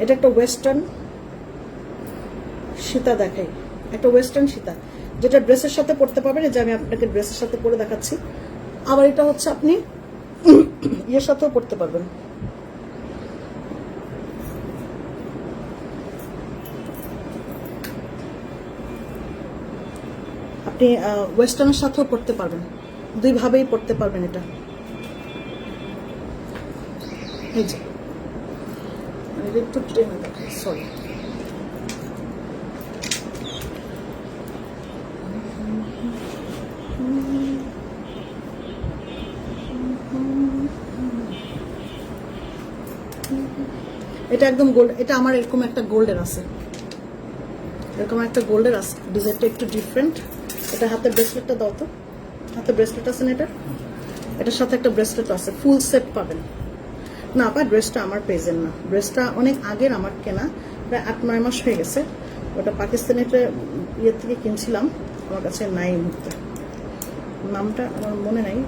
এটা একটা ওয়েস্টার্ন সীতা দেখাই, একটা ওয়েস্টার্ন সীতা যেটা ড্রেসের সাথে পরতে পারবেন। এই যে আমি আপনাকে ড্রেসের সাথে পরে দেখাচ্ছি। আবার এটা হচ্ছে আপনি ইয়ের সাথেও পরতে পারবেন, আপনি ওয়েস্টার্নের সাথেও পরতে পারবেন, দুইভাবেই পরতে পারবেন। এটা এই যে একটু টেনে দেখাই, সরি। এটা একদম গোল্ড, এটা আমার এরকম একটা গোল্ডের আছে, এরকম একটা গোল্ডের আছে, ডিজাইনটা একটু ডিফারেন্ট। এটা হাতে ব্রেসলেটটা দাও তো, হাতে ব্রেসলেট আছে না এটা, এটার সাথে একটা ব্রেসলেট আছে, ফুল সেট পাবেন। না আপা ড্রেসটা আমার পেজের না, ড্রেসটা অনেক আগের আমার কেনা, প্রায় 8-9 মাস হয়ে গেছে। ওটা পাকিস্তানের ইয়ে থেকে কিনছিলাম, আমার কাছে নাই এই মুহূর্তে, নামটা আমার মনে নাই।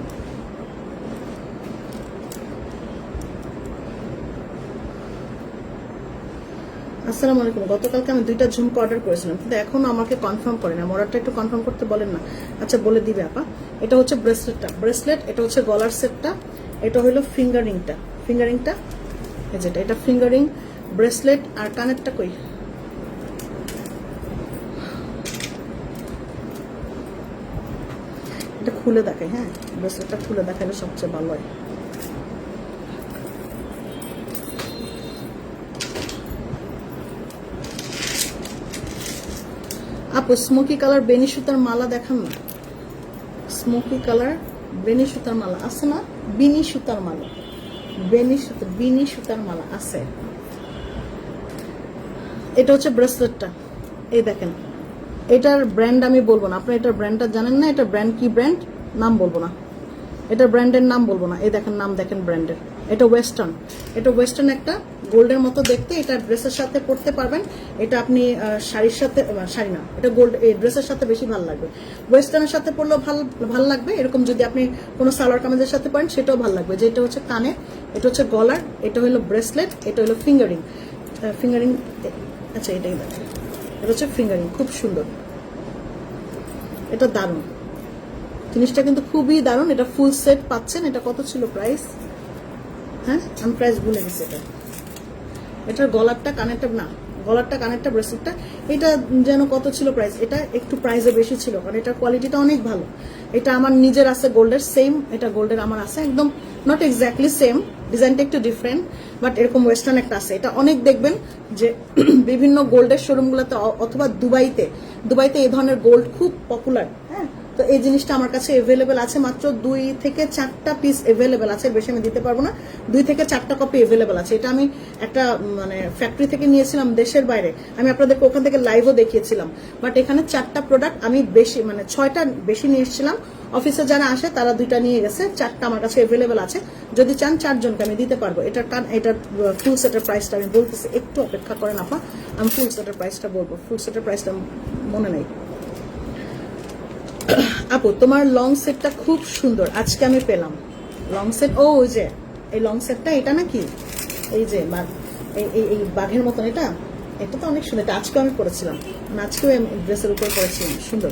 আসসালামু আলাইকুম। গতকালকে আমি 2টা ঝুমকা অর্ডার করেছিলাম, কিন্তু এখনো আমাকে কনফার্ম করে না। অর্ডারটা একটু কনফার্ম করতে বলেন না। আচ্ছা বলে দিবে আপা। এটা হচ্ছে ব্রেসলেটটা, ব্রেসলেট। এটা হচ্ছে গলার সেটটা, এটা হলো ফিঙ্গারিংটা, ফিঙ্গারিংটা এই যেটা, এটা ফিঙ্গারিং ব্রেসলেট। আর কানেরটা কই, এটা খুলে দেখাই। হ্যাঁ ব্রেসলেটটা খুলে দেখালে সবচেয়ে ভালো হয়। আপু স্মোকি কালার বেনি সুতার মালা দেখান না, স্মোকি কালার বেনি সুতার মালা আছে না, বিনি সুতার মালা, বিনি সুতার মালা আছে। এটা হচ্ছে ব্রেসলেটটা, এই দেখেন। এটার ব্র্যান্ড আমি বলবো না, আপনি এটার ব্র্যান্ডটা জানেন না, এটা ব্র্যান্ড কি ব্র্যান্ড নাম বলবো না, এটা ব্র্যান্ডের নাম বলবো না। এই দেখেন নাম দেখেন ব্র্যান্ডের, এটা ওয়েস্টার্ন, এটা ওয়েস্টার্ন একটা গোল্ডের মতো দেখতে। এটা ড্রেসের সাথে পরতে পারবেন, এটা আপনি শাড়ির সাথে, শাড়ি না এটা গোল্ড, এই ড্রেসের সাথে বেশি ভালো লাগবে। ওয়েস্টার্নের সাথে পরলেও ভালো লাগবে, এরকম যদি আপনি কোনো সালোয়ার কামিজের সাথে পরেন সেটাও ভালো লাগবে। যে এটা হচ্ছে কানে, এটা হচ্ছে গলার, এটা হলো ব্রেসলেট, এটা হলো ফিঙ্গারিং, ফিঙ্গারিং। আচ্ছা এটাই দেখেন, এটা হচ্ছে ফিঙ্গারিং, খুব সুন্দর, এটা দারুণ জিনিসটা, কিন্তু খুবই দারুণ। এটা ফুল সেট পাচ্ছেন। এটা কত ছিল প্রাইস? হ্যাঁ আমি প্রাইস ভুলে গেছি। এটার গলারটা কানেরটা না, গলারটা কানেরটা ব্রেসলেটটা এটা যেন কত ছিল প্রাইস। এটা একটু প্রাইসে বেশি ছিল, কারণ এটার কোয়ালিটিটা অনেক ভালো। এটা আমার নিজের আছে গোল্ডের, সেম এটা গোল্ডের আমার আছে, একদম নট এক্স্যাক্টলি সেম, ডিজাইনটা একটু ডিফারেন্ট, বাট এরকম ওয়েস্টার্ন একটা আছে। এটা অনেক দেখবেন যে বিভিন্ন গোল্ডের শোরুমগুলোতে অথবা দুবাইতে এই ধরনের গোল্ড খুব পপুলার। হ্যাঁ তো এই জিনিসটা আমার কাছে এভেলেবেল আছে, মাত্র 2 থেকে 4টা পিস এভেলেবেল আছে, বেশি আমি দিতে পারবো না। 2 থেকে 4টা কপি এভেলেবেল আছে। এটা আমি একটা মানে ফ্যাক্টরি থেকে নিয়েছিলাম দেশের বাইরে, আমি আপনাদেরকে ওখান থেকে লাইভও দেখিয়েছিলাম। বাট এখানে 4টা প্রোডাক্ট আমি বেশি, মানে 6টা বেশি নিয়ে এসেছিলাম। অফিসে যারা আসে তারা 2টা নিয়ে গেছে, 4টা আমার কাছে এভেলেবেল আছে। যদি চান 4 জনকে আমি দিতে পারবো। এটার ফুল সেটের প্রাইসটা আমি বলতেছি, একটু অপেক্ষা করেন আপা, আমি ফুল সেটের প্রাইসটা বলবো। ফুল সেটের প্রাইসটা মনে নেই। আপু তোমার লং সেটটা খুব সুন্দর, আজকে আমি পেলাম লং সেট। ও ওই যে এই লং সেটটা, এটা নাকি এই যে এই বাঘের মতন, এটা তো অনেক সুন্দর। এটা আজকে আমি পরেছিলাম, আজকেও ড্রেসের উপর পরেছিলাম, সুন্দর।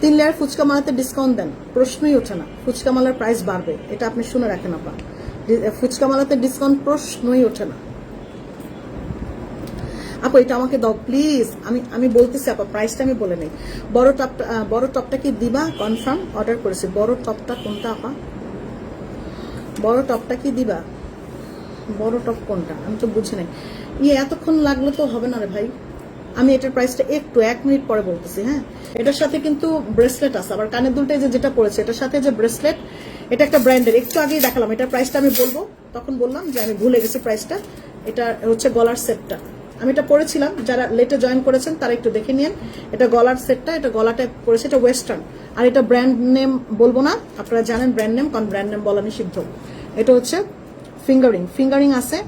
3 লেয়ার ফুচকা মালাতে ডিসকাউন্ট দেন, প্রশ্নই ওঠে না। ফুচকা মালার প্রাইস বাড়বে, এটা আপনি শুনে রাখেন আপা। ফুচকা মালাতে ডিসকাউন্ট প্রশ্নই ওঠে না। আপু এটা আমাকে দাও প্লিজ, আমি বলতেছি আপা, প্রাইসটা আমি বলে নেই। বড় টপটা কি দিবা? কনফার্ম অর্ডার করেছি। বড় টপটা কোনটা আপা? বড় টপটা কি দিবা? বড় টপ কোনটা আমি তো বুঝি নাই। এতক্ষণ লাগলে তো হবে না রে ভাই, আমি এটার প্রাইসটা একটু 1 মিনিট পরে বলতেছি। হ্যাঁ এটার সাথে কিন্তু ব্রেসলেট আছে, আবার কানের দুলটাই যেটা পড়েছে এটার সাথে যে ব্রেসলেট, এটা একটা ব্র্যান্ডের, একটু আগেই দেখালাম। এটার প্রাইসটা আমি বলবো, তখন বললাম যে আমি ভুলে গেছি প্রাইসটা। এটা হচ্ছে গলার সেটটা, আমি এটা পরেছিলাম, যারা লেটে জয়েন করেছেন তারা একটু দেখে নিন। এটা গলার সেটটা, এটা গলাটা পরেছে, এটা ওয়েস্টার্ন। আর এটা ব্র্যান্ড নেম বলবো না, আপনারা জানেন ব্র্যান্ড নেম, কারণ ব্র্যান্ড নেম বলা নিষিদ্ধ। এটা হচ্ছে ফিঙ্গারিং আছে,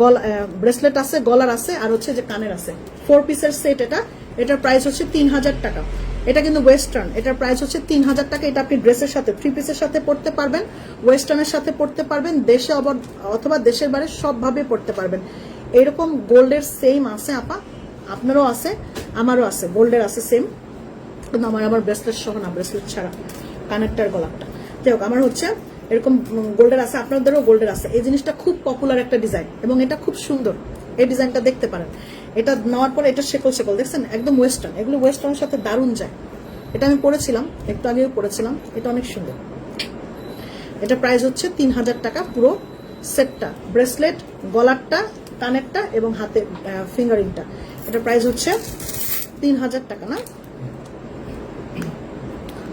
গলা ব্রেসলেট আছে, গলার আছে, আর হচ্ছে যে কানের আছে। 4 পিসের সেট এটা। এটার প্রাইস হচ্ছে 3000 টাকা। এটা কিন্তু ওয়েস্টার্ন, এটার প্রাইস হচ্ছে 3000 টাকা। এটা আপনি ড্রেসের সাথে 3 পিসের সাথে পড়তে পারবেন, ওয়েস্টার্নের সাথে পড়তে পারবেন, দেশে অথবা দেশের বাইরে সবভাবে পড়তে পারবেন। এরকম গোল্ডের সেম আছে আপা, আপনারও আছে, আমারও আছে, গোল্ডের আছে সেম, কিন্তু আমার ব্রেসলেট সহ না, ব্রেসলেট ছাড়া কানেক্টার গলাটা। যাই হোক, আমার হচ্ছে এরকম গোল্ডের আছে, আপনাদেরও গোল্ডের আছে। এই জিনিসটা খুব পপুলার একটা ডিজাইন এবং এটা খুব সুন্দর। এই ডিজাইনটা দেখতে পারেন। এটা নেওয়ার পরে এটা শেকল শেকল দেখছেন, একদম ওয়েস্টার্ন। এগুলো ওয়েস্টার্নের সাথে দারুণ যায়। এটা আমি পরেছিলাম, একটু আগেও পরেছিলাম, এটা অনেক সুন্দর। এটা প্রাইস হচ্ছে 3000 টাকা পুরো সেটটা, ব্রেসলেট, গলারটা, কানেরটা এবং হাতে ফিঙ্গারিংটা। এটা প্রাইস হচ্ছে 3000 টাকা না।